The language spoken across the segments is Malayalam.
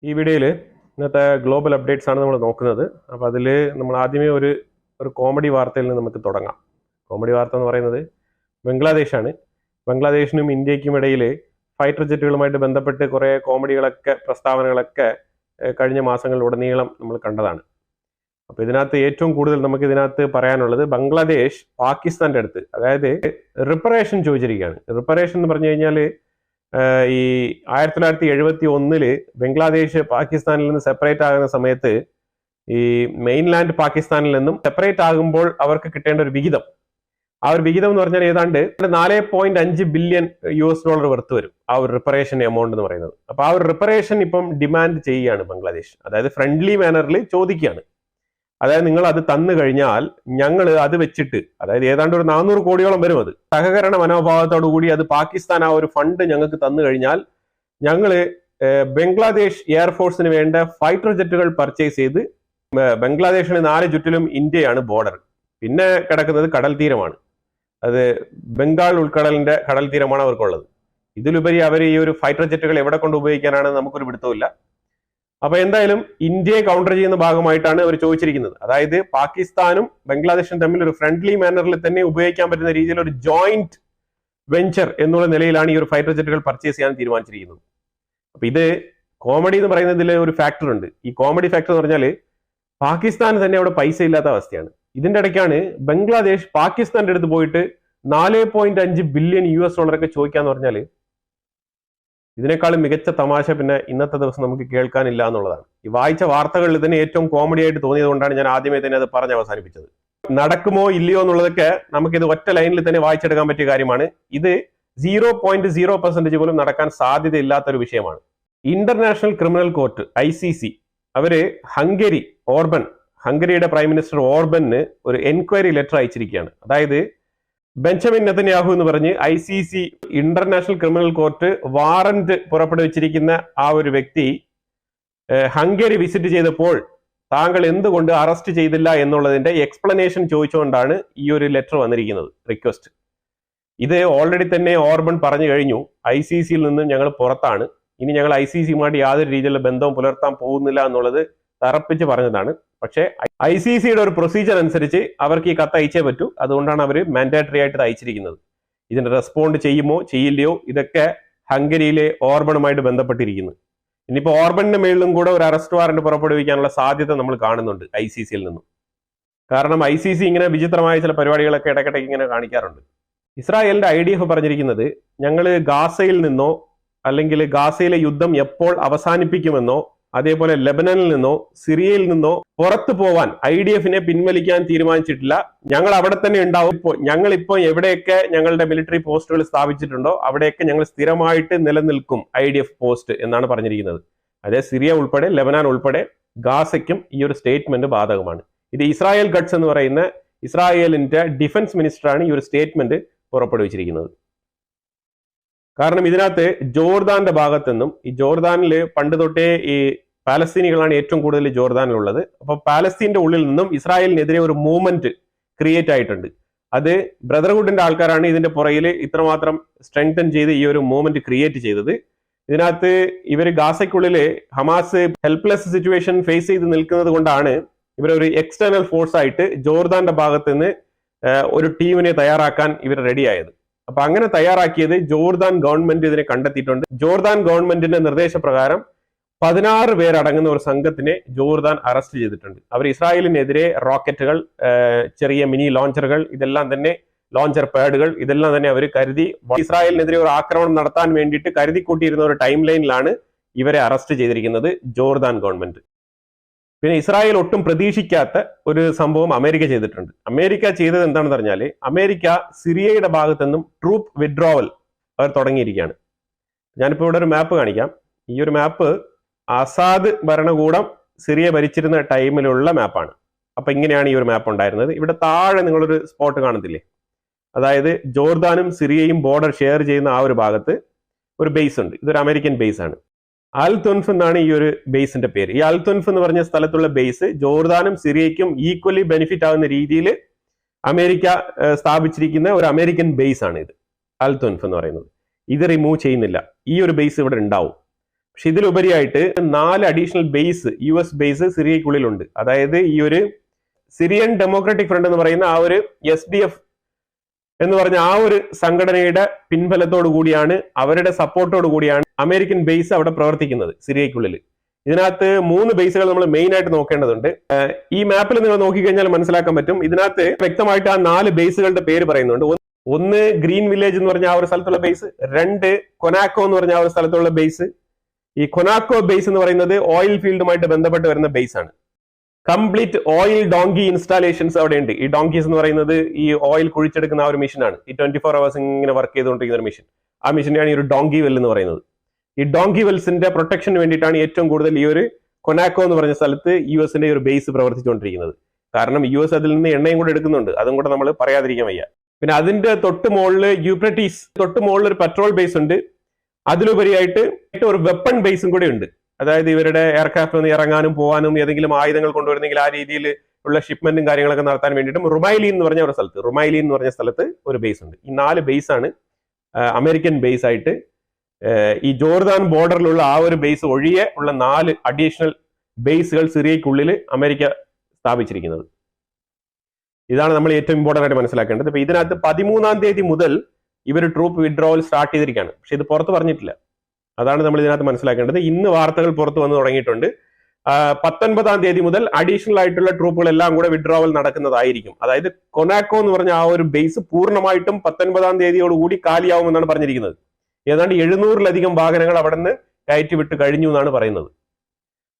ഈ വീഡിയോയിൽ ഇന്നത്തെ ഗ്ലോബൽ അപ്ഡേറ്റ്സ് ആണ് നമ്മൾ നോക്കുന്നത്. അപ്പോൾ അതിൽ നമ്മൾ ആദ്യമേ ഒരു കോമഡി വാർത്തയിൽ നിന്ന് നമുക്ക് തുടങ്ങാം. കോമഡി വാർത്ത എന്ന് പറയുന്നത് ബംഗ്ലാദേശാണ്. ബംഗ്ലാദേശിനും ഇന്ത്യക്കും ഇടയിൽ ഫൈറ്റർ ജെറ്റുകളുമായിട്ട് ബന്ധപ്പെട്ട് കുറേ പ്രസ്താവനകളൊക്കെ കഴിഞ്ഞ മാസങ്ങളിലുടനീളം നമ്മൾ കണ്ടതാണ്. അപ്പോൾ ഇതിനകത്ത് ഏറ്റവും കൂടുതൽ നമുക്ക് ഇതിനകത്ത് പറയാനുള്ളത് ബംഗ്ലാദേശ് പാകിസ്ഥാൻ്റെ അടുത്ത്, അതായത് റിപ്പറേഷൻ ചോദിച്ചിരിക്കുകയാണ്. റിപ്പറേഷൻ എന്ന് പറഞ്ഞു കഴിഞ്ഞാൽ ഈ 1971 ബംഗ്ലാദേശ് പാകിസ്ഥാനിൽ നിന്ന് സെപ്പറേറ്റ് ആകുന്ന സമയത്ത് ഈ മെയിൻലാൻഡ് പാകിസ്ഥാനിൽ നിന്നും സെപ്പറേറ്റ് ആകുമ്പോൾ അവർക്ക് കിട്ടേണ്ട ഒരു വിഹിതം, ആ ഒരു വിഹിതം എന്ന് പറഞ്ഞാൽ ഏതാണ്ട് $4.5 ബില്യൺ വർത്ത് വരും ആ ഒരു റിപ്പറേഷൻ എമൗണ്ട് എന്ന് പറയുന്നത്. അപ്പൊ ആ ഒരു റിപ്പറേഷൻ ഇപ്പം ഡിമാൻഡ് ചെയ്യുകയാണ് ബംഗ്ലാദേശ്, അതായത് ഫ്രണ്ട്ലി മാനറിൽ ചോദിക്കുകയാണ്. അതായത് നിങ്ങൾ അത് തന്നു കഴിഞ്ഞാൽ ഞങ്ങൾ അത് വെച്ചിട്ട്, അതായത് ഏതാണ്ട് ഒരു 400 കോടിയോളം വരും, അത് സഹകരണ മനോഭാവത്തോടു കൂടി അത് പാകിസ്ഥാൻ ആ ഒരു ഫണ്ട് ഞങ്ങൾക്ക് തന്നു കഴിഞ്ഞാൽ ഞങ്ങൾ ബംഗ്ലാദേശ് എയർഫോഴ്സിന് വേണ്ട ഫൈറ്റർ ജെറ്റുകൾ പർച്ചേസ് ചെയ്ത്, ബംഗ്ലാദേശിന് 4 ചുറ്റിലും ഇന്ത്യയാണ് ബോർഡർ, പിന്നെ കിടക്കുന്നത് കടൽ തീരമാണ്, അത് ബംഗാൾ ഉൾക്കടലിന്റെ കടൽ തീരമാണ് അവർക്കുള്ളത്. ഇതിലുപരി അവർ ഈ ഒരു ഫൈറ്റർ ജെറ്റുകൾ എവിടെ കൊണ്ട് ഉപയോഗിക്കാനാണ് നമുക്കൊരു പിടുത്തമില്ല. അപ്പൊ എന്തായാലും ഇന്ത്യയെ കൗണ്ടർ ചെയ്യുന്ന ഭാഗമായിട്ടാണ് അവർ ചോദിച്ചിരിക്കുന്നത്. അതായത് പാകിസ്ഥാനും ബംഗ്ലാദേശും തമ്മിൽ ഒരു ഫ്രണ്ട്ലി മാനറിൽ തന്നെ ഉപയോഗിക്കാൻ പറ്റുന്ന രീതിയിൽ ഒരു ജോയിന്റ് വെഞ്ചർ എന്നുള്ള നിലയിലാണ് ഈ ഒരു ഫൈറ്റർ ജെറ്റുകൾ പർച്ചേസ് ചെയ്യാൻ തീരുമാനിച്ചിരിക്കുന്നത്. അപ്പൊ ഇത് കോമഡി എന്ന് പറയുന്നതിൽ ഒരു ഫാക്ടർ ഉണ്ട്. ഈ കോമഡി ഫാക്ടർ എന്ന് പറഞ്ഞാൽ പാകിസ്ഥാന് തന്നെ അവിടെ പൈസ ഇല്ലാത്ത അവസ്ഥയാണ്. ഇതിന്റെ ഇടയ്ക്കാണ് ബംഗ്ലാദേശ് പാകിസ്ഥാന്റെ അടുത്ത് പോയിട്ട് $4.5 ബില്യൺ ഒക്കെ ചോദിക്കാന്ന് പറഞ്ഞാൽ ഇതിനേക്കാളും മികച്ച തമാശ പിന്നെ ഇന്നത്തെ ദിവസം നമുക്ക് കേൾക്കാനില്ല എന്നുള്ളതാണ്. ഈ വായിച്ച വാർത്തകളിൽ ഇതിന് ഏറ്റവും കോമഡി ആയിട്ട് തോന്നിയത് കൊണ്ടാണ് ഞാൻ ആദ്യമേ തന്നെ അത് പറഞ്ഞ് അവസാനിപ്പിച്ചത്. നടക്കുമോ ഇല്ലയോ എന്നുള്ളതൊക്കെ നമുക്കിത് ഒറ്റ ലൈനിൽ തന്നെ വായിച്ചെടുക്കാൻ പറ്റിയ കാര്യമാണ്. ഇത് 0.0% പോലും നടക്കാൻ സാധ്യതയില്ലാത്തൊരു വിഷയമാണ്. ഇന്റർനാഷണൽ ക്രിമിനൽ കോർട്ട് ICC അവര് ഹംഗറിയുടെ പ്രൈം മിനിസ്റ്റർ ഓർബന് ഒരു എൻക്വയറി ലെറ്റർ അയച്ചിരിക്കുകയാണ്. അതായത് ബെഞ്ചമിൻ നെതന്യാഹു എന്ന് പറഞ്ഞ് ICC international criminal court warrant പുറപ്പെടുവിച്ചിരിക്കുന്ന ആ ഒരു വ്യക്തി ഹംഗറി വിസിറ്റ് ചെയ്തപ്പോൾ താങ്കൾ എന്തുകൊണ്ട് അറസ്റ്റ് ചെയ്തില്ല എന്നുള്ളതിന്റെ എക്സ്പ്ലനേഷൻ ചോദിച്ചുകൊണ്ടാണ് ഈ ഒരു ലെറ്റർ വന്നിരിക്കുന്നത്, റിക്വസ്റ്റ്. ഇത് ഓൾറെഡി തന്നെ ഓർബൻ പറഞ്ഞു കഴിഞ്ഞു, ICCയിൽ നിന്നും ഞങ്ങൾ പുറത്താണ്, ഇനി ഞങ്ങൾ ICCയുമായിട്ട് യാതൊരു രീതിയിലുള്ള ബന്ധവും പുലർത്താൻ പോകുന്നില്ല എന്നുള്ളത് തറപ്പിച്ച് പറഞ്ഞതാണ്. പക്ഷേ ICCയുടെ ഒരു പ്രൊസീജിയർ അനുസരിച്ച് അവർക്ക് ഈ കത്ത് അയച്ചേ പറ്റൂ. അതുകൊണ്ടാണ് അവർ മാൻഡേറ്ററി ആയിട്ട് അയച്ചിരിക്കുന്നത്. ഇതിന് റെസ്പോണ്ട് ചെയ്യുമോ ചെയ്യില്ലയോ ഇതൊക്കെ ഹംഗറിയിലെ ഓർബണുമായിട്ട് ബന്ധപ്പെട്ടിരിക്കുന്നു. ഇനിയിപ്പോൾ ഓർബണിന്റെ മേളിലും കൂടെ ഒരു അറസ്റ്റ് വാറന്റ് പുറപ്പെടുവിക്കാനുള്ള സാധ്യത നമ്മൾ കാണുന്നുണ്ട് ICCയിൽ നിന്നും. കാരണം ICC ഇങ്ങനെ വിചിത്രമായ ചില പരിപാടികളൊക്കെ ഇടയ്ക്കിടയ്ക്ക് ഇങ്ങനെ കാണിക്കാറുണ്ട്. ഇസ്രായേലിന്റെ IDF പറഞ്ഞിരിക്കുന്നത് ഞങ്ങൾ ഗാസയിൽ നിന്നോ അല്ലെങ്കിൽ ഗാസയിലെ യുദ്ധം എപ്പോൾ അവസാനിപ്പിക്കുമെന്നോ അതേപോലെ ലെബനനിൽ നിന്നോ സിറിയയിൽ നിന്നോ പുറത്തു പോവാൻ IDFനെ പിൻവലിക്കാൻ തീരുമാനിച്ചിട്ടില്ല, ഞങ്ങൾ അവിടെ തന്നെ ഉണ്ടാവും. ഞങ്ങളിപ്പോൾ എവിടെയൊക്കെ ഞങ്ങളുടെ മിലിറ്ററി പോസ്റ്റുകൾ സ്ഥാപിച്ചിട്ടുണ്ടോ അവിടെയൊക്കെ ഞങ്ങൾ സ്ഥിരമായിട്ട് നിലനിൽക്കും IDF പോസ്റ്റ് എന്നാണ് പറഞ്ഞിരിക്കുന്നത്. അതായത് സിറിയ ഉൾപ്പെടെ ലെബനാൻ ഉൾപ്പെടെ ഗാസയ്ക്കും ഈ ഒരു സ്റ്റേറ്റ്മെന്റ് ബാധകമാണ്. ഇത് ഇസ്രായേൽ ഗഡ്സ് എന്ന് പറയുന്ന ഇസ്രായേലിന്റെ ഡിഫൻസ് മിനിസ്റ്ററാണ് ഈ ഒരു സ്റ്റേറ്റ്മെന്റ് പുറപ്പെടുവിച്ചിരിക്കുന്നത്. കാരണം ഇതിനകത്ത് ജോർദാന്റെ ഭാഗത്തുനിന്നും, ഈ ജോർദാനിൽ പണ്ട് തൊട്ടേ ഈ പാലസ്തീനികളാണ് ഏറ്റവും കൂടുതൽ ജോർദാനിലുള്ളത്. അപ്പൊ പാലസ്തീന്റെ ഉള്ളിൽ നിന്നും ഇസ്രായേലിനെതിരെ ഒരു മൂവ്മെന്റ് ക്രിയേറ്റ് ആയിട്ടുണ്ട്. അത് ബ്രദർഹുഡിന്റെ ആൾക്കാരാണ് ഇതിന്റെ പുറകിൽ ഇത്രമാത്രം സ്ട്രെങ്തൻ ചെയ്ത് ഈ ഒരു മൂവ്മെന്റ് ക്രിയേറ്റ് ചെയ്തത്. ഇതിനകത്ത് ഇവർ ഗാസയ്ക്കുള്ളില് ഹമാസ് ഹെൽപ്ലെസ് സിറ്റുവേഷൻ ഫേസ് ചെയ്ത് നിൽക്കുന്നത് കൊണ്ടാണ് ഇവരൊരു എക്സ്റ്റേണൽ ഫോഴ്സ് ആയിട്ട് ജോർദാന്റെ ഭാഗത്ത് നിന്ന് ഒരു ടീമിനെ തയ്യാറാക്കാൻ ഇവർ റെഡിയായത്. അപ്പൊ അങ്ങനെ തയ്യാറാക്കിയത് ജോർദാൻ ഗവൺമെന്റ് ഇതിനെ കണ്ടെത്തിയിട്ടുണ്ട്. ജോർദാൻ ഗവൺമെന്റിന്റെ നിർദ്ദേശപ്രകാരം 16 പേരടങ്ങുന്ന ഒരു സംഘത്തിനെ ജോർദാൻ അറസ്റ്റ് ചെയ്തിട്ടുണ്ട്. അവർ ഇസ്രായേലിനെതിരെ റോക്കറ്റുകൾ, ചെറിയ മിനി ലോഞ്ചറുകൾ, ഇതെല്ലാം തന്നെ ലോഞ്ചർ പാഡുകൾ, ഇതെല്ലാം തന്നെ അവർ കരുതി ഇസ്രായേലിനെതിരെ ഒരു ആക്രമണം നടത്താൻ വേണ്ടിയിട്ട് കരുതി കൂട്ടിയിരുന്ന ഒരു ടൈം ലൈനിലാണ് ഇവരെ അറസ്റ്റ് ചെയ്തിരിക്കുന്നത് ജോർദാൻ ഗവൺമെന്റ്. പിന്നെ ഇസ്രായേൽ ഒട്ടും പ്രതീക്ഷിക്കാത്ത ഒരു സംഭവം അമേരിക്ക ചെയ്തിട്ടുണ്ട്. അമേരിക്ക ചെയ്തത് എന്താണെന്ന് പറഞ്ഞാൽ അമേരിക്ക സിറിയയുടെ ഭാഗത്തു നിന്നും ട്രൂപ്പ് വിഡ്രോവൽ അവർ തുടങ്ങിയിരിക്കുകയാണ്. ഞാനിപ്പോൾ ഇവിടെ ഒരു മാപ്പ് കാണിക്കാം. ഈ ഒരു മാപ്പ് അസാദ് ഭരണകൂടം സിറിയ ഭരിച്ചിരുന്ന ടൈമിലുള്ള മാപ്പാണ്. അപ്പൊ ഇങ്ങനെയാണ് ഈ ഒരു മാപ്പ് ഉണ്ടായിരുന്നത്. ഇവിടെ താഴെ നിങ്ങളൊരു സ്പോട്ട് കാണത്തില്ലേ, അതായത് ജോർദാനും സിറിയയും ബോർഡർ ഷെയർ ചെയ്യുന്ന ആ ഒരു ഭാഗത്ത് ഒരു ബേസ് ഉണ്ട്. ഇതൊരു അമേരിക്കൻ ബേസ് ആണ്. അൽ തുൻഫ് എന്നാണ് ഈ ഒരു ബേസിന്റെ പേര്. ഈ അൽ തുൻഫ് എന്ന് പറഞ്ഞ സ്ഥലത്തുള്ള ബേസ് ജോർദാനും സിറിയയ്ക്കും ഈക്വലി ബെനിഫിറ്റ് ആവുന്ന രീതിയിൽ അമേരിക്ക സ്ഥാപിച്ചിരിക്കുന്ന ഒരു അമേരിക്കൻ ബേസ് ആണ് ഇത്, അൽ തുൻഫ് എന്ന് പറയുന്നത്. ഇത് റിമൂവ് ചെയ്യുന്നില്ല, ഈ ഒരു ബേസ് ഇവിടെ ഉണ്ടാവും. പക്ഷെ ഇതിലുപരിയായിട്ട് 4 അഡീഷണൽ ബേസ് US ബേസ് സിറിയക്കുള്ളിലുണ്ട്. അതായത് ഈ ഒരു സിറിയൻ ഡെമോക്രാറ്റിക് ഫ്രണ്ട് എന്ന് പറയുന്ന ആ ഒരു SDF എന്ന് പറഞ്ഞ ആ ഒരു സംഘടനയുടെ പിൻബലത്തോടു കൂടിയാണ്, അവരുടെ സപ്പോർട്ടോടു കൂടിയാണ് അമേരിക്കൻ ബേസ് അവിടെ പ്രവർത്തിക്കുന്നത് സിറിയക്കുള്ളിൽ. ഇതിനകത്ത് 3 ബേസുകൾ നമ്മൾ മെയിൻ ആയിട്ട് നോക്കേണ്ടതുണ്ട്. ഈ മാപ്പിൽ നിങ്ങൾ നോക്കിക്കഴിഞ്ഞാൽ മനസ്സിലാക്കാൻ പറ്റും. ഇതിനകത്ത് വ്യക്തമായിട്ട് ആ 4 ബേസുകളുടെ പേര് പറയുന്നുണ്ട്. ഒന്ന് ഗ്രീൻ വില്ലേജ് എന്ന് പറഞ്ഞ ആ ഒരു സ്ഥലത്തുള്ള ബേസ്, 2 കൊനാക്കോ എന്ന് പറഞ്ഞ ആ ഒരു സ്ഥലത്തുള്ള ബേസ്. ഈ കൊനാക്കോ ബേസ് എന്ന് പറയുന്നത് ഓയിൽ ഫീൽഡുമായിട്ട് ബന്ധപ്പെട്ട് വരുന്ന ബേസ് ആണ്. കംപ്ലീറ്റ് ഓയിൽ ഡോങ്കി ഇൻസ്റ്റാലേഷൻസ് അവിടെ ഉണ്ട്. ഈ ഡോങ്കീസ് എന്ന് പറയുന്നത് ഈ ഓയിൽ കുഴിച്ചെടുക്കുന്ന ആ ഒരു മെഷീനാണ്. ഈ 24 hours ഇങ്ങനെ വർക്ക് ചെയ്തുകൊണ്ടിരിക്കുന്ന ഒരു മെഷീൻ. ആ മെഷീനാണ് ഈ ഒരു ഡോങ്കി വെൽ എന്ന് പറയുന്നത്. ഈ ഡോങ്കി വെൽസിന്റെ പ്രൊട്ടക്ഷന് വേണ്ടിയിട്ടാണ് ഏറ്റവും കൂടുതൽ ഈ ഒരു കൊനാക്കോ എന്ന് പറഞ്ഞ സ്ഥലത്ത് US-ന്റെ ഒരു ബേസ് പ്രവർത്തിച്ചുകൊണ്ടിരിക്കുന്നത്. കാരണം US അതിൽ നിന്ന് എണ്ണയും കൂടെ എടുക്കുന്നുണ്ട്. അതും കൂടെ നമ്മൾ പറയാതിരിക്കാൻ വയ്യ. പിന്നെ അതിന്റെ തൊട്ട് മുകളിൽ യൂപ്രട്ടീസ് തൊട്ട് മുകളിൽ ഒരു പെട്രോൾ ബേസ് ഉണ്ട്. അതിലുപരിയായിട്ട് ഒരു വെപ്പൺ ബേസും കൂടെ ഉണ്ട്. അതായത് ഇവരുടെ എയർക്രാഫ്റ്റ് ഒന്ന് ഇറങ്ങാനും പോകാനും ഏതെങ്കിലും ആയുധങ്ങൾ കൊണ്ടുവരുന്നെങ്കിൽ ആ രീതിയിൽ ഉള്ള ഷിപ്മെന്റും കാര്യങ്ങളൊക്കെ നടത്താൻ വേണ്ടിയിട്ടും റുമൈലി എന്ന് പറഞ്ഞ ഒരു സ്ഥലത്ത് ഒരു ബേസ് ഉണ്ട്. ഈ 4 ബേസ് ആണ് അമേരിക്കൻ ബേസ് ആയിട്ട് ഈ ജോർദാൻ ബോർഡറിലുള്ള ആ ഒരു ബേസ് ഒഴികെ ഉള്ള 4 അഡീഷണൽ ബേസുകൾ സിറിയക്കുള്ളിൽ അമേരിക്ക സ്ഥാപിച്ചിരിക്കുന്നത്. ഇതാണ് നമ്മൾ ഏറ്റവും ഇമ്പോർട്ടന്റ് ആയിട്ട് മനസ്സിലാക്കേണ്ടത്. ഇപ്പൊ ഇതിനകത്ത് 13-ാം തീയതി മുതൽ ഇവർ ട്രൂപ്പ് വിഡ്രോവൽ സ്റ്റാർട്ട് ചെയ്തിരിക്കുകയാണ്. പക്ഷെ ഇത് പുറത്ത് പറഞ്ഞിട്ടില്ല. അതാണ് നമ്മൾ ഇതിനകത്ത് മനസ്സിലാക്കേണ്ടത്. ഇന്ന് വാർത്തകൾ പുറത്ത് വന്ന് തുടങ്ങിയിട്ടുണ്ട്. 19-ാം തീയതി മുതൽ അഡീഷണൽ ആയിട്ടുള്ള ട്രൂപ്പുകളെല്ലാം കൂടെ വിഡ്രോവൽ നടക്കുന്നതായിരിക്കും. അതായത് കൊനാക്കോ എന്ന് പറഞ്ഞ ആ ഒരു ബേസ് പൂർണ്ണമായിട്ടും 19-ാം തീയതിയോടുകൂടി കാലിയാവുമെന്നാണ് പറഞ്ഞിരിക്കുന്നത്. ഏതാണ്ട് 700-ലധികം വാഹനങ്ങൾ അവിടെ നിന്ന് കയറ്റി വിട്ട് കഴിഞ്ഞു എന്നാണ് പറയുന്നത്.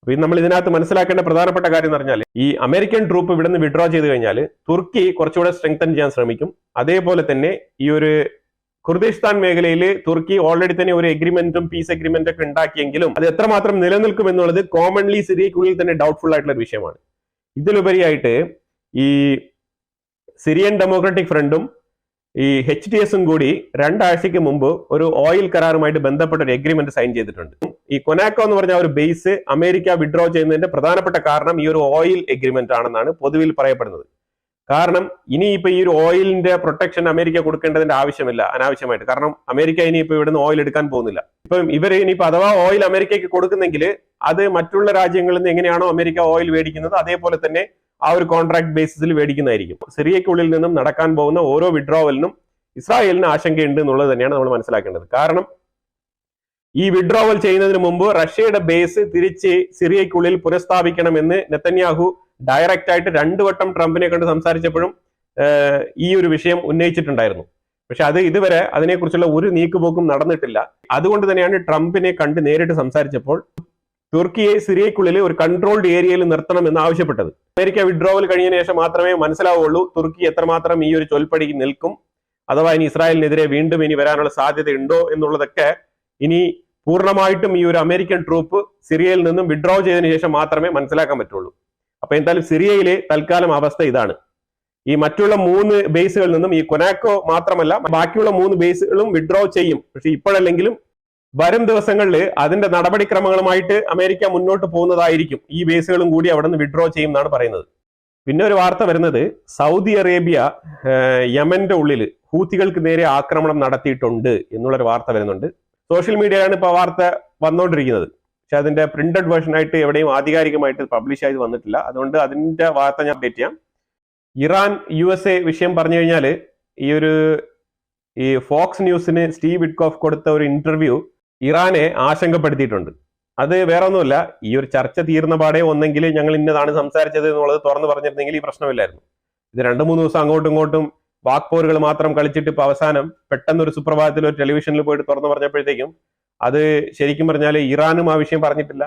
അപ്പൊ നമ്മൾ ഇതിനകത്ത് മനസ്സിലാക്കേണ്ട പ്രധാനപ്പെട്ട കാര്യം എന്ന് പറഞ്ഞാൽ, ഈ അമേരിക്കൻ ട്രൂപ്പ് ഇവിടെ നിന്ന് വിഡ്രോ ചെയ്ത് കഴിഞ്ഞാൽ തുർക്കി കുറച്ചുകൂടെ സ്ട്രെങ്തൻ ചെയ്യാൻ ശ്രമിക്കും. അതേപോലെ തന്നെ ഈ ഒരു കുർദിസ്ഥാൻ മേഖലയിൽ തുർക്കി ഓൾറെഡി തന്നെ ഒരു എഗ്രിമെന്റും പീസ് എഗ്രിമെന്റ് ഒക്കെ ഉണ്ടാക്കിയെങ്കിലും അത് എത്രമാത്രം നിലനിൽക്കും എന്നുള്ളത് കോമൺലി സിറിയക്കുള്ളിൽ തന്നെ ഡൗട്ട്ഫുൾ ആയിട്ടുള്ള ഒരു വിഷയമാണ്. ഇതിലുപരിയായിട്ട് ഈ സിറിയൻ ഡെമോക്രാറ്റിക് ഫ്രണ്ടും ഈ HTS-ഉം കൂടി 2 ആഴ്ചയ്ക്ക് മുമ്പ് ഒരു ഓയിൽ കരാറുമായിട്ട് ബന്ധപ്പെട്ട ഒരു എഗ്രിമെന്റ് സൈൻ ചെയ്തിട്ടുണ്ട്. ഈ കൊനാക്കോ എന്ന് പറഞ്ഞ ഒരു ബേസ് അമേരിക്ക വിഡ്രോ ചെയ്യുന്നതിന്റെ പ്രധാനപ്പെട്ട കാരണം ഈ ഒരു ഓയിൽ എഗ്രിമെന്റ് ആണെന്നാണ് പൊതുവിൽ പറയപ്പെടുന്നത്. കാരണം ഇനിയിപ്പോ ഈ ഒരു ഓയിലിന്റെ പ്രൊട്ടക്ഷൻ അമേരിക്ക കൊടുക്കേണ്ടതിന്റെ ആവശ്യമില്ല അനാവശ്യമായിട്ട്. കാരണം അമേരിക്ക ഇനിയിപ്പോ ഇവിടുന്ന് ഓയിൽ എടുക്കാൻ പോകുന്നില്ല. ഇപ്പം ഇവർ ഇനിയിപ്പോ അഥവാ ഓയിൽ അമേരിക്കയ്ക്ക് കൊടുക്കുന്നെങ്കിൽ അത് മറ്റുള്ള രാജ്യങ്ങളിൽ നിന്ന് എങ്ങനെയാണോ അമേരിക്ക ഓയിൽ മേടിക്കുന്നത് അതേപോലെ തന്നെ ആ ഒരു കോൺട്രാക്ട് ബേസിസിൽ മേടിക്കുന്നതായിരിക്കും. സിറിയക്കുള്ളിൽ നിന്നും നടക്കാൻ പോകുന്ന ഓരോ വിഡ്രോവലിനും ഇസ്രായേലിന് ആശങ്കയുണ്ട് എന്നുള്ളത് തന്നെയാണ് നമ്മൾ മനസ്സിലാക്കേണ്ടത്. കാരണം ഈ വിഡ്രോവൽ ചെയ്യുന്നതിന് മുമ്പ് റഷ്യയുടെ ബേസ് തിരിച്ച് സിറിയക്കുള്ളിൽ പുനഃസ്ഥാപിക്കണമെന്ന് നെതന്യാഹു ഡയറക്റ്റ് ആയിട്ട് 2 വട്ടം ട്രംപിനെ കണ്ട് സംസാരിച്ചപ്പോഴും ഈ ഒരു വിഷയം ഉന്നയിച്ചിട്ടുണ്ടായിരുന്നു. പക്ഷെ അത് ഇതുവരെ അതിനെക്കുറിച്ചുള്ള ഒരു നീക്കുപോക്കും നടന്നിട്ടില്ല. അതുകൊണ്ട് തന്നെയാണ് ട്രംപിനെ കണ്ട് നേരിട്ട് സംസാരിച്ചപ്പോൾ തുർക്കിയെ സിറിയക്കുള്ളിൽ ഒരു കൺട്രോൾഡ് ഏരിയയിൽ നിർത്തണം എന്ന് ആവശ്യപ്പെട്ടത്. അമേരിക്ക വിഡ്രോവൽ കഴിഞ്ഞതിന് ശേഷം മാത്രമേ മനസ്സിലാവുള്ളൂ തുർക്കി എത്രമാത്രം ഈ ഒരു ചൊൽപ്പടിക്ക് നിൽക്കും, അഥവാ ഇനി ഇസ്രായേലിനെതിരെ വീണ്ടും ഇനി വരാനുള്ള സാധ്യതയുണ്ടോ എന്നുള്ളതൊക്കെ ഇനി പൂർണ്ണമായിട്ടും ഈ ഒരു അമേരിക്കൻ ട്രൂപ്പ് സിറിയയിൽ നിന്നും വിഡ്രോ ചെയ്തതിനു ശേഷം മാത്രമേ മനസ്സിലാക്കാൻ പറ്റുള്ളൂ. അപ്പൊ എന്തായാലും സിറിയയിലെ തൽക്കാലം അവസ്ഥ ഇതാണ്. ഈ മറ്റുള്ള 3 ബേസുകളിൽ നിന്നും ഈ കൊനാക്കോ മാത്രമല്ല ബാക്കിയുള്ള 3 ബേസുകളും വിഡ്രോ ചെയ്യും. പക്ഷെ ഇപ്പോഴല്ലെങ്കിലും വരും ദിവസങ്ങളിൽ അതിന്റെ നടപടിക്രമങ്ങളുമായിട്ട് അമേരിക്ക മുന്നോട്ട് പോകുന്നതായിരിക്കും. ഈ ബേസുകളും കൂടി അവിടെ നിന്ന് വിഡ്രോ ചെയ്യും എന്നാണ് പറയുന്നത്. പിന്നെ ഒരു വാർത്ത വരുന്നത് സൗദി അറേബ്യ യമന്റെ ഉള്ളിൽ ഹൂത്തികൾക്ക് നേരെ ആക്രമണം നടത്തിയിട്ടുണ്ട് എന്നുള്ളൊരു വാർത്ത വരുന്നുണ്ട്. സോഷ്യൽ മീഡിയയിലാണ് ഇപ്പോൾ വാർത്ത വന്നുകൊണ്ടിരിക്കുന്നത്. പക്ഷെ അതിന്റെ പ്രിന്റഡ് വേർഷൻ ആയിട്ട് എവിടെയും ആധികാരികമായിട്ട് പബ്ലിഷ് ആയി വന്നിട്ടില്ല. അതുകൊണ്ട് അതിന്റെ വാർത്ത ഞാൻ അപ്ഡേറ്റ് ചെയ്യാം. ഇറാൻ USA വിഷയം പറഞ്ഞു കഴിഞ്ഞാൽ ഈ ഫോക്സ് ന്യൂസിന് സ്റ്റീവ് വിറ്റ്കോഫ് കൊടുത്ത ഒരു ഇന്റർവ്യൂ ഇറാനെ ആശങ്കപ്പെടുത്തിയിട്ടുണ്ട്. അത് വേറെ ഒന്നുമില്ല, ഈ ഒരു ചർച്ച തീർന്ന പാടെ ഒന്നെങ്കിൽ ഞങ്ങൾ ഇന്നതാണ് സംസാരിച്ചത് എന്നുള്ളത് തുറന്നു പറഞ്ഞിരുന്നെങ്കിൽ ഈ പ്രശ്നമില്ലായിരുന്നു. ഇത് 2-3 ദിവസം അങ്ങോട്ടും ഇങ്ങോട്ടും വാക്പോരുകൾ മാത്രം കളിച്ചിട്ട് ഇപ്പൊ അവസാനം പെട്ടെന്ന് ഒരു സുപ്രഭാതത്തിൽ ഒരു ടെലിവിഷനിൽ പോയിട്ട് തുറന്നു പറഞ്ഞപ്പോഴത്തേക്കും അത് ശരിക്കും പറഞ്ഞാൽ ഇറാനും ആ വിഷയം പറഞ്ഞിട്ടില്ല.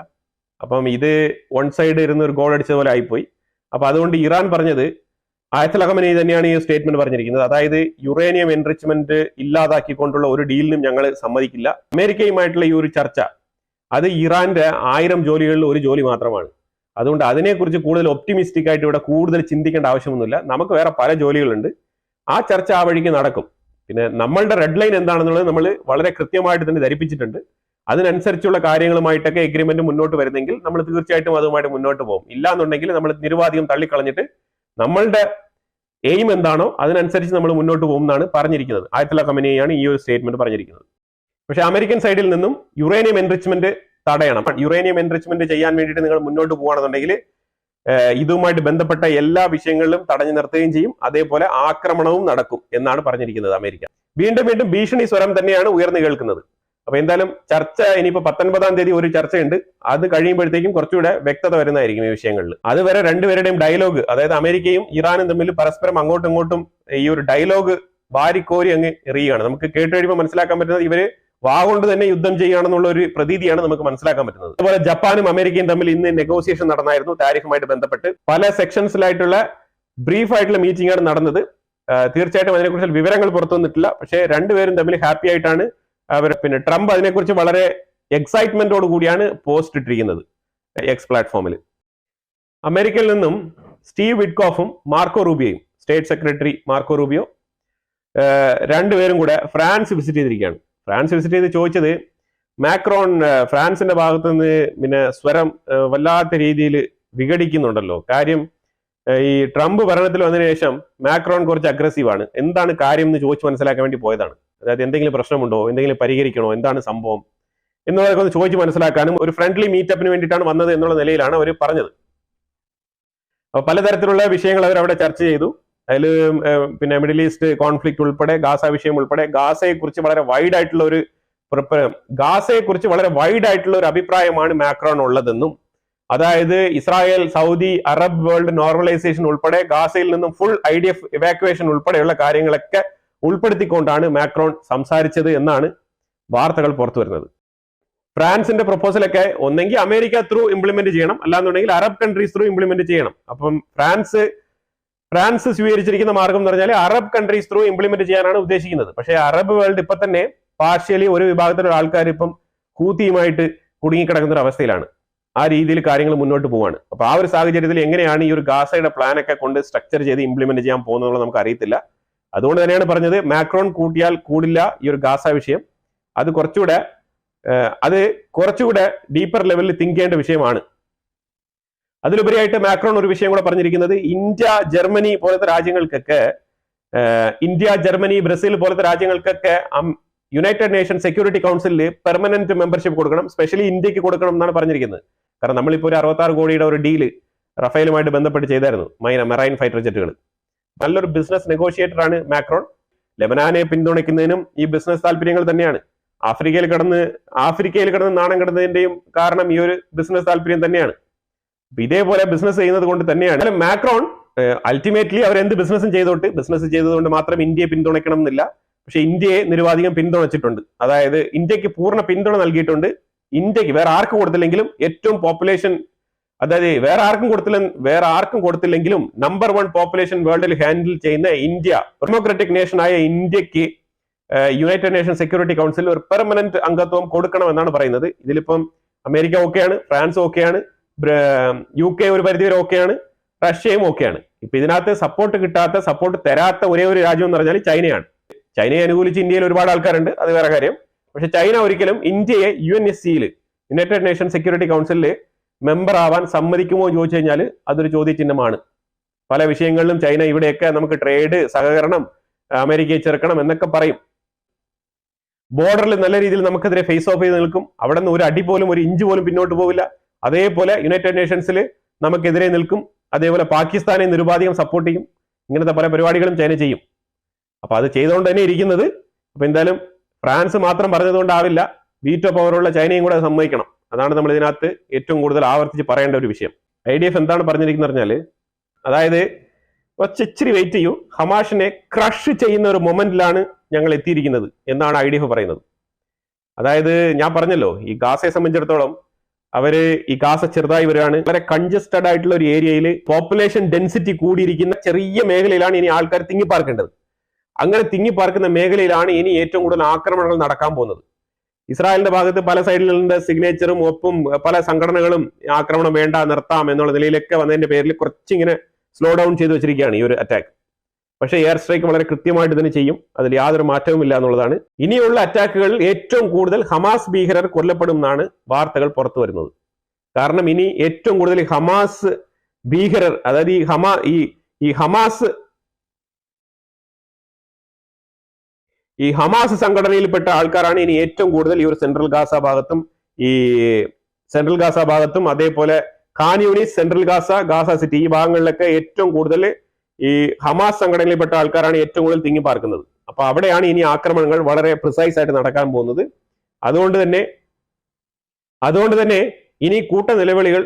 അപ്പം ഇത് വൺ സൈഡ് ഇരുന്ന് ഒരു ഗോൾ അടിച്ചത് പോലെ ആയിപ്പോയി. അപ്പൊ അതുകൊണ്ട് ഇറാൻ പറഞ്ഞത് ആയത്തുൽ ഖമനേയി തന്നെയാണ് ഈ സ്റ്റേറ്റ്മെന്റ് പറഞ്ഞിരിക്കുന്നത്. അതായത് യുറേനിയം എൻറിച്ച്മെന്റ് ഇല്ലാതാക്കിക്കൊണ്ടുള്ള ഒരു ഡീലിനും ഞങ്ങൾ സമ്മതിക്കില്ല. അമേരിക്കയുമായിട്ടുള്ള ഈ ഒരു ചർച്ച അത് ഇറാന്റെ 1000 ജോലികളിൽ ഒരു ജോലി മാത്രമാണ്. അതുകൊണ്ട് അതിനെക്കുറിച്ച് കൂടുതൽ ഒപ്റ്റിമിസ്റ്റിക് ആയിട്ട് ഇവിടെ കൂടുതൽ ചിന്തിക്കേണ്ട ആവശ്യമൊന്നുമില്ല. നമുക്ക് വേറെ പല ജോലികളുണ്ട്. ആ ചർച്ച ആ വഴിക്ക് നടക്കും. പിന്നെ നമ്മളുടെ റെഡ് ലൈൻ എന്താണെന്നുള്ളത് നമ്മൾ വളരെ കൃത്യമായിട്ട് തന്നെ ധരിപ്പിച്ചിട്ടുണ്ട്. അതിനനുസരിച്ചുള്ള കാര്യങ്ങളുമായിട്ടൊക്കെ എഗ്രിമെന്റ് മുന്നോട്ട് വരുന്നെങ്കിൽ നമ്മൾ തീർച്ചയായിട്ടും അതുമായിട്ട് മുന്നോട്ട് പോകും. ഇല്ലാന്നുണ്ടെങ്കിൽ നമ്മൾ നിരുപാധികം തള്ളിക്കളഞ്ഞിട്ട് നമ്മളുടെ എയിം എന്താണോ അതിനനുസരിച്ച് നമ്മൾ മുന്നോട്ട് പോകും എന്നാണ് പറഞ്ഞിരിക്കുന്നത്. ആയത്തുൽ ഖമനേയിയാണ് ഈ ഒരു സ്റ്റേറ്റ്മെന്റ് പറഞ്ഞിരിക്കുന്നത്. പക്ഷെ അമേരിക്കൻ സൈഡിൽ നിന്നും യുറേനിയം എൻറിച്ച്മെന്റ് തടയണം. യുറേനിയം എൻറിച്ച്മെന്റ് ചെയ്യാൻ വേണ്ടിയിട്ട് നിങ്ങൾ മുന്നോട്ട് പോകുകയാണെന്നുണ്ടെങ്കിൽ ഇതുമായിട്ട് ബന്ധപ്പെട്ട എല്ലാ വിഷയങ്ങളിലും തടഞ്ഞു നിർത്തുകയും ചെയ്യും. അതേപോലെ ആക്രമണവും നടക്കും എന്നാണ് പറഞ്ഞിരിക്കുന്നത് അമേരിക്ക. വീണ്ടും വീണ്ടും ഭീഷണി സ്വരം തന്നെയാണ് ഉയർന്നു കേൾക്കുന്നത്. അപ്പൊ എന്തായാലും ചർച്ച ഇനിയിപ്പോ 19-ാം തീയതി ഒരു ചർച്ചയുണ്ട്. അത് കഴിയുമ്പോഴത്തേക്കും കുറച്ചുകൂടെ വ്യക്തത വരുന്നതായിരിക്കും ഈ വിഷയങ്ങളിൽ. അതുവരെ രണ്ടുപേരുടെയും ഡയലോഗ്, അതായത് അമേരിക്കയും ഇറാനും തമ്മിൽ പരസ്പരം അങ്ങോട്ടും ഇങ്ങോട്ടും ഈ ഒരു ഡയലോഗ് വാരിക്കോരി അങ്ങ് എറിയുകയാണ്. നമുക്ക് കേട്ട് കഴിയുമ്പോൾ മനസ്സിലാക്കാൻ പറ്റുന്നത് ഇവര് വാഗൊണ്ട് തന്നെ യുദ്ധം ചെയ്യുകയാണെന്നുള്ള ഒരു പ്രതീതിയാണ് നമുക്ക് മനസ്സിലാക്കാൻ പറ്റുന്നത്. അതുപോലെ ജപ്പാനും അമേരിക്കയും തമ്മിൽ ഇന്ന് നെഗോസിയേഷൻ നടന്നായിരുന്നു താരിഫുമായിട്ട് ബന്ധപ്പെട്ട്. പല സെക്ഷൻസിലായിട്ടുള്ള ബ്രീഫ് ആയിട്ടുള്ള മീറ്റിംഗ് ആണ് നടന്നത്. തീർച്ചയായിട്ടും അതിനെക്കുറിച്ച് വിവരങ്ങൾ പുറത്തു വന്നിട്ടില്ല. പക്ഷേ രണ്ടുപേരും തമ്മിൽ ഹാപ്പി ആയിട്ടാണ് അവർ. പിന്നെ ട്രംപ് അതിനെക്കുറിച്ച് വളരെ എക്സൈറ്റ്മെന്റോട് കൂടിയാണ് പോസ്റ്റ് ഇട്ടിരിക്കുന്നത് എക്സ് പ്ലാറ്റ്ഫോമിൽ. അമേരിക്കയിൽ നിന്നും സ്റ്റീവ് വിറ്റ്കോഫും മാർക്കോ റൂബിയോയും, സ്റ്റേറ്റ് സെക്രട്ടറി മാർക്കോ റൂബിയോ, രണ്ടുപേരും കൂടെ ഫ്രാൻസ് വിസിറ്റ് ചെയ്തിരിക്കുകയാണ്. ഫ്രാൻസ് വിസിറ്റ് ചെയ്ത് ചോദിച്ചത്, മാക്രോൺ ഫ്രാൻസിന്റെ ഭാഗത്ത് നിന്ന് പിന്നെ സ്വരം വല്ലാത്ത രീതിയിൽ വിഘടിക്കുന്നുണ്ടല്ലോ. കാര്യം ഈ ട്രംപ് ഭരണത്തിൽ വന്നതിന് ശേഷം മാക്രോൺ കുറച്ച് അഗ്രസീവാണ്. എന്താണ് കാര്യം എന്ന് ചോദിച്ച് മനസ്സിലാക്കാൻ വേണ്ടി പോയതാണ്. അതായത് എന്തെങ്കിലും പ്രശ്നമുണ്ടോ, എന്തെങ്കിലും പരിഹരിക്കണോ, എന്താണ് സംഭവം എന്നുള്ളതൊക്കെ ഒന്ന് ചോദിച്ച് മനസ്സിലാക്കാനും ഒരു ഫ്രണ്ട്ലി മീറ്റപ്പിന് വേണ്ടിയിട്ടാണ് വന്നത് എന്നുള്ള നിലയിലാണ് അവർ പറഞ്ഞത്. അപ്പൊ പലതരത്തിലുള്ള വിഷയങ്ങൾ അവർ അവിടെ ചർച്ച ചെയ്തു. അതിൽ പിന്നെ മിഡിൽ ഈസ്റ്റ് കോൺഫ്ലിക്ട് ഉൾപ്പെടെ ഗാസ വിഷയം ഉൾപ്പെടെ ഗാസയെക്കുറിച്ച് വളരെ വൈഡ് ആയിട്ടുള്ള ഒരു അഭിപ്രായമാണ് മാക്രോൺ ഉള്ളതെന്നും, അതായത് Israel, Saudi, Arab world normalisation ഉൾപ്പെടെ ഗാസയിൽ നിന്നും ഫുൾ IDF ഇവാക്യുവേഷൻ ഉൾപ്പെടെയുള്ള കാര്യങ്ങളൊക്കെ ഉൾപ്പെടുത്തിക്കൊണ്ടാണ് മാക്രോൺ സംസാരിച്ചത് എന്നാണ് വാർത്തകൾ പുറത്തു വരുന്നത്. ഫ്രാൻസിന്റെ പ്രപ്പോസലൊക്കെ ഒന്നെങ്കിൽ അമേരിക്ക ത്രൂ ഇംപ്ലിമെന്റ് ചെയ്യണം, അല്ലാന്നുണ്ടെങ്കിൽ അറബ് കൺട്രീസ് ത്രൂ ഇംപ്ലിമെന്റ് ചെയ്യണം. അപ്പം ഫ്രാൻസ് സ്വീകരിച്ചിരിക്കുന്ന മാർഗം എന്ന് പറഞ്ഞാൽ അറബ് കൺട്രീസ് ത്രൂ ഇംപ്ലിമെന്റ് ചെയ്യാനാണ് ഉദ്ദേശിക്കുന്നത്. പക്ഷേ അറബ് വേൾഡ് ഇപ്പൊ തന്നെ പാർഷ്യലി ഒരു വിഭാഗത്തിലുള്ള ആൾക്കാർ ഇപ്പം ഹൂത്തിയുമായിട്ട് കുടുങ്ങിക്കിടക്കുന്ന ഒരു അവസ്ഥയിലാണ്. ആ രീതിയിൽ കാര്യങ്ങൾ മുന്നോട്ട് പോവാണ്. അപ്പൊ ആ ഒരു സാഹചര്യത്തിൽ എങ്ങനെയാണ് ഈ ഒരു ഗാസയുടെ പ്ലാനൊക്കെ കൊണ്ട് സ്ട്രക്ചർ ചെയ്ത് ഇംപ്ലിമെന്റ് ചെയ്യാൻ പോകുന്നത് നമുക്ക് അറിയത്തില്ല. അതുകൊണ്ട് തന്നെയാണ് പറഞ്ഞത് മാക്രോൺ കൂട്ടിയാൽ കൂടില്ല ഈ ഒരു ഗാസ വിഷയം. അത് കുറച്ചുകൂടെ ഡീപ്പർ ലെവലിൽ തിങ്ക് ചെയ്യേണ്ട വിഷയമാണ്. അതിലുപരിയായിട്ട് മാക്രോൺ ഒരു വിഷയം കൂടെ പറഞ്ഞിരിക്കുന്നത്, ഇന്ത്യ, ജർമ്മനി, ബ്രസീൽ പോലത്തെ രാജ്യങ്ങൾക്കൊക്കെ യുണൈറ്റഡ് നേഷൻ സെക്യൂരിറ്റി കൗൺസിലിൽ പെർമനന്റ് മെമ്പർഷിപ്പ് കൊടുക്കണം, സ്പെഷ്യലി ഇന്ത്യക്ക് കൊടുക്കണം എന്നാണ് പറഞ്ഞിരിക്കുന്നത്. കാരണം നമ്മളിപ്പോൾ ഒരു 66 കോടിയുടെ ഒരു ഡീല് റഫേലുമായിട്ട് ബന്ധപ്പെട്ട് ചെയ്തായിരുന്നു, മെറൈൻ ഫൈറ്റർ ജെറ്റുകൾ. നല്ലൊരു ബിസിനസ് നെഗോഷിയേറ്റർ ആണ് മാക്രോൺ. ലെബനാനെ പിന്തുണയ്ക്കുന്നതിനും ഈ ബിസിനസ് താല്പര്യങ്ങൾ തന്നെയാണ്. ആഫ്രിക്കയിൽ കിടന്ന് നാണം കിടന്നതിന്റെയും കാരണം ഈ ഒരു ബിസിനസ് താല്പര്യം തന്നെയാണ്. ഇതേപോലെ ബിസിനസ് ചെയ്യുന്നത് കൊണ്ട് തന്നെയാണ് മാക്രോൺ അൾട്ടിമേറ്റ്ലി അവരെന്ത് ബിസിനസ്സും ബിസിനസ് ചെയ്തതുകൊണ്ട് മാത്രം ഇന്ത്യയെ പിന്തുണയ്ക്കണം എന്നില്ല. പക്ഷെ ഇന്ത്യയെ നിരുപാധികം പിന്തുണച്ചിട്ടുണ്ട്. അതായത് ഇന്ത്യക്ക് പൂർണ്ണ പിന്തുണ നൽകിയിട്ടുണ്ട്. ഇന്ത്യക്ക് വേറെ ആർക്കും കൊടുത്തില്ലെങ്കിലും ഏറ്റവും പോപ്പുലേഷൻ, അതായത് വേറെ ആർക്കും കൊടുത്തില്ലെങ്കിലും നമ്പർ 1 പോപ്പുലേഷൻ വേൾഡിൽ ഹാൻഡിൽ ചെയ്യുന്ന ഇന്ത്യ, ഡെമോക്രാറ്റിക് നേഷൻ ആയ ഇന്ത്യക്ക് യുണൈറ്റഡ് നേഷൻ സെക്യൂരിറ്റി കൗൺസിലിൽ ഒരു പെർമനന്റ് അംഗത്വം കൊടുക്കണം എന്നാണ് പറയുന്നത്. ഇതിലിപ്പം അമേരിക്ക ഓക്കെയാണ്, ഫ്രാൻസ് ഓക്കെയാണ്, UK ഒരു പരിധിവരെ ഓക്കെയാണ്, റഷ്യയും ഓക്കെയാണ്. ഇപ്പൊ ഇതിനകത്ത് സപ്പോർട്ട് തരാത്ത ഒരേ ഒരു രാജ്യം എന്ന് പറഞ്ഞാൽ ചൈനയാണ്. ചൈനയെ അനുകൂലിച്ച് ഇന്ത്യയിൽ ഒരുപാട് ആൾക്കാരുണ്ട്, അത് വേറെ കാര്യം. പക്ഷെ ചൈന ഒരിക്കലും ഇന്ത്യയെ UNSCയിൽ, യുണൈറ്റഡ് നേഷൻ സെക്യൂരിറ്റി കൗൺസിലിൽ മെമ്പർ ആവാൻ സമ്മതിക്കുമോ എന്ന് ചോദിച്ചു കഴിഞ്ഞാൽ അതൊരു ചോദ്യചിഹ്നമാണ്. പല വിഷയങ്ങളിലും ചൈന ഇവിടെയൊക്കെ നമുക്ക് ട്രേഡ്, സഹകരണം, അമേരിക്കയെ ചെറുക്കണം എന്നൊക്കെ പറയും. ബോർഡറിൽ നല്ല രീതിയിൽ നമുക്കെതിരെ ഫേസ് ഓഫ് ചെയ്ത് നിൽക്കും. അവിടെ നിന്ന് ഒരു അടി പോലും, ഒരു ഇഞ്ച് പോലും പിന്നോട്ട് പോകില്ല. അതേപോലെ യുണൈറ്റഡ് നേഷൻസിൽ നമുക്കെതിരെ നിൽക്കും. അതേപോലെ പാകിസ്ഥാനെ നിരുപാധികം സപ്പോർട്ട് ചെയ്യും. ഇങ്ങനത്തെ പല പരിപാടികളും ചൈന ചെയ്യും. അപ്പൊ അത് ചെയ്തുകൊണ്ട് തന്നെ ഇരിക്കുന്നത്. അപ്പൊ എന്തായാലും ഫ്രാൻസ് മാത്രം പറഞ്ഞതുകൊണ്ടാവില്ല, വീറ്റോ പവറുള്ള ചൈനയും കൂടെ സമ്മതിക്കണം. അതാണ് നമ്മൾ ഇതിനകത്ത് ഏറ്റവും കൂടുതൽ ആവർത്തിച്ച് പറയേണ്ട ഒരു വിഷയം. IDF എന്താണ് പറഞ്ഞിരിക്കുന്നത് പറഞ്ഞാല്, അതായത് ഇച്ചിരി വെയിറ്റ് ചെയ്യൂ, ഹമാസിനെ ക്രഷ് ചെയ്യുന്ന ഒരു മൊമെന്റിലാണ് ഞങ്ങൾ എത്തിയിരിക്കുന്നത് എന്നാണ് IDF പറയുന്നത്. അതായത് ഞാൻ പറഞ്ഞല്ലോ, ഈ ഗാസയെ സംബന്ധിച്ചിടത്തോളം ഈ ഗാസ ചെറുതായി വരികയാണ്. വളരെ കൺജസ്റ്റഡ് ആയിട്ടുള്ള ഒരു ഏരിയയിൽ പോപ്പുലേഷൻ ഡെൻസിറ്റി കൂടിയിരിക്കുന്ന ചെറിയ മേഖലയിലാണ് ഇനി ആൾക്കാർ തിങ്ങിപ്പാർക്കേണ്ടത്. അങ്ങനെ തിങ്ങിപ്പാർക്കുന്ന മേഖലയിലാണ് ഇനി ഏറ്റവും കൂടുതൽ ആക്രമണങ്ങൾ നടക്കാൻ പോകുന്നത്. ഇസ്രായേലിന്റെ ഭാഗത്ത് പല സൈഡിലുള്ള സിഗ്നേച്ചറും ഒപ്പം പല സംഘടനകളും ആക്രമണം വേണ്ട, നിർത്താം എന്നുള്ള നിലയിലൊക്കെ വന്നതിന്റെ പേരിൽ കുറച്ചിങ്ങനെ സ്ലോ ഡൗൺ ചെയ്ത് വെച്ചിരിക്കുകയാണ് ഈ ഒരു അറ്റാക്ക്. പക്ഷേ എയർ സ്ട്രൈക്ക് വളരെ കൃത്യമായിട്ട് തന്നെ ചെയ്യും, അതിൽ യാതൊരു മാറ്റവും ഇല്ല എന്നുള്ളതാണ്. ഇനിയുള്ള അറ്റാക്കുകളിൽ ഏറ്റവും കൂടുതൽ ഹമാസ് ഭീകരർ കൊല്ലപ്പെടും എന്നാണ് വാർത്തകൾ പുറത്തു വരുന്നത്. കാരണം ഇനി ഏറ്റവും കൂടുതൽ ഹമാസ് ഭീകരർ, അതായത് ഈ ഹമാസ് സംഘടനയിൽപ്പെട്ട ആൾക്കാരാണ് ഇനി ഏറ്റവും കൂടുതൽ ഈ ഒരു സെൻട്രൽ ഗാസ ഭാഗത്തും ഈ സെൻട്രൽ ഗാസ ഭാഗത്തും അതേപോലെ Khan Yunus, central Gaza, Gaza city ഈ ഭാഗങ്ങളിലൊക്കെ ഏറ്റവും കൂടുതൽ ഈ ഹമാസ് സംഘടനയിൽപ്പെട്ട ആൾക്കാരാണ് ഏറ്റവും കൂടുതൽ തിങ്ങി പാർക്കുന്നത്. അപ്പൊ അവിടെയാണ് ഇനി ആക്രമണങ്ങൾ വളരെ പ്രിസൈസ് ആയിട്ട് നടക്കാൻ പോകുന്നത്. അതുകൊണ്ട് തന്നെ ഇനി കൂട്ട നിലവിളികൾ.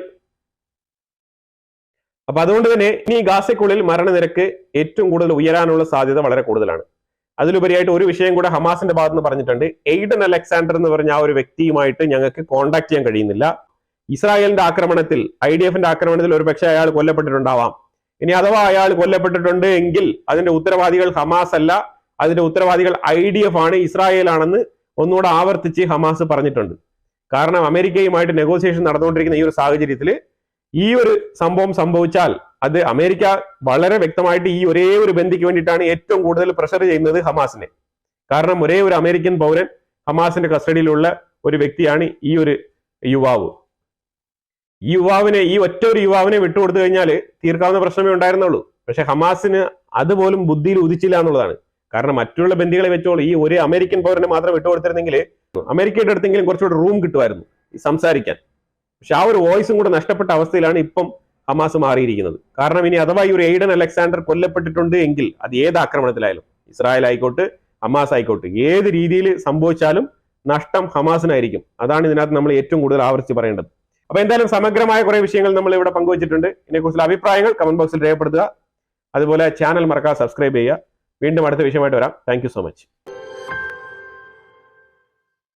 അതുകൊണ്ട് തന്നെ ഇനി ഗാസയ്ക്കുള്ളിൽ മരണനിരക്ക് ഏറ്റവും കൂടുതൽ ഉയരാനുള്ള സാധ്യത വളരെ കൂടുതലാണ്. അതിലുപരിയായിട്ട് ഒരു വിഷയം കൂടെ ഹമാസിന്റെ ഭാഗത്ത് നിന്ന് പറഞ്ഞിട്ടുണ്ട്. എയ്ഡൻ അലക്സാണ്ടർ എന്ന് പറഞ്ഞ ആ ഒരു വ്യക്തിയുമായിട്ട് ഞങ്ങൾക്ക് കോണ്ടാക്ട് ചെയ്യാൻ കഴിയുന്നില്ല. ഇസ്രായേലിന്റെ ആക്രമണത്തിൽ, IDF-ന്റെ ആക്രമണത്തിൽ ഒരുപക്ഷെ അയാൾ കൊല്ലപ്പെട്ടിട്ടുണ്ടാവാം. ഇനി അഥവാ അയാൾ കൊല്ലപ്പെട്ടിട്ടുണ്ട് എങ്കിൽ അതിന്റെ ഉത്തരവാദികൾ ഹമാസ് അല്ല, അതിന്റെ ഉത്തരവാദികൾ IDF ആണ്, ഇസ്രായേൽ ആണെന്ന് ഒന്നുകൂടെ ആവർത്തിച്ച് ഹമാസ് പറഞ്ഞിട്ടുണ്ട്. കാരണം അമേരിക്കയുമായിട്ട് നെഗോസിയേഷൻ നടന്നുകൊണ്ടിരിക്കുന്ന ഈ ഒരു സാഹചര്യത്തിൽ ഈ ഒരു സംഭവം സംഭവിച്ചാൽ അത് അമേരിക്ക വളരെ വ്യക്തമായിട്ട് ഈ ഒരേ ഒരു ബന്ദിക്ക് വേണ്ടിയിട്ടാണ് ഏറ്റവും കൂടുതൽ പ്രഷർ ചെയ്യുന്നത് ഹമാസിനെ. കാരണം ഒരേ ഒരു അമേരിക്കൻ പൗരൻ ഹമാസിന്റെ കസ്റ്റഡിയിലുള്ള ഒരു വ്യക്തിയാണ് ഈ ഒരു യുവാവ്. ഈ ഒറ്റ ഒരു യുവാവിനെ വിട്ടുകൊടുത്തു കഴിഞ്ഞാൽ തീർക്കാവുന്ന പ്രശ്നമേ ഉണ്ടായിരുന്നുള്ളൂ. പക്ഷെ ഹമാസിന് അതുപോലും ബുദ്ധിയിൽ ഉദിച്ചില്ല എന്നുള്ളതാണ്. കാരണം മറ്റുള്ള ബന്ദികളെ വെച്ചോളൂ, ഈ ഒരു അമേരിക്കൻ പൗരനെ മാത്രം വിട്ടുകൊടുത്തിരുന്നെങ്കിൽ അമേരിക്കയുടെ അടുത്തെങ്കിലും കുറച്ചുകൂടെ റൂം കിട്ടുമായിരുന്നു സംസാരിക്കാൻ. പക്ഷെ ആ ഒരു വോയിസും കൂടെ നഷ്ടപ്പെട്ട അവസ്ഥയിലാണ് ഇപ്പം ഹമാസ് മാറിയിരിക്കുന്നത്. കാരണം ഇനി അഥവാ ഈ ഒരു എയ്ഡൻ അലക്സാണ്ടർ കൊല്ലപ്പെട്ടിട്ടുണ്ട് എങ്കിൽ അത് ഏത് ആക്രമണത്തിലായാലും, ഇസ്രായേൽ ആയിക്കോട്ടെ ഹമാസ് ആയിക്കോട്ടെ, ഏത് രീതിയിൽ സംഭവിച്ചാലും നഷ്ടം ഹമാസിനായിരിക്കും. അതാണ് ഇതിനകത്ത് നമ്മൾ ഏറ്റവും കൂടുതൽ ആവർത്തിച്ച് പറയേണ്ടത്. അപ്പൊ എന്തായാലും സമഗ്രമായ കുറെ വിഷയങ്ങൾ നമ്മൾ ഇവിടെ പങ്കുവച്ചിട്ടുണ്ട്. ഇതിനെക്കുറിച്ചുള്ള അഭിപ്രായങ്ങൾ കമന്റ് ബോക്സിൽ രേഖപ്പെടുത്തുക. അതുപോലെ ചാനൽ മറക്കാതെ സബ്സ്ക്രൈബ് ചെയ്യുക. വീണ്ടും അടുത്ത വിഷയമായിട്ട് വരാം. Thank you so much.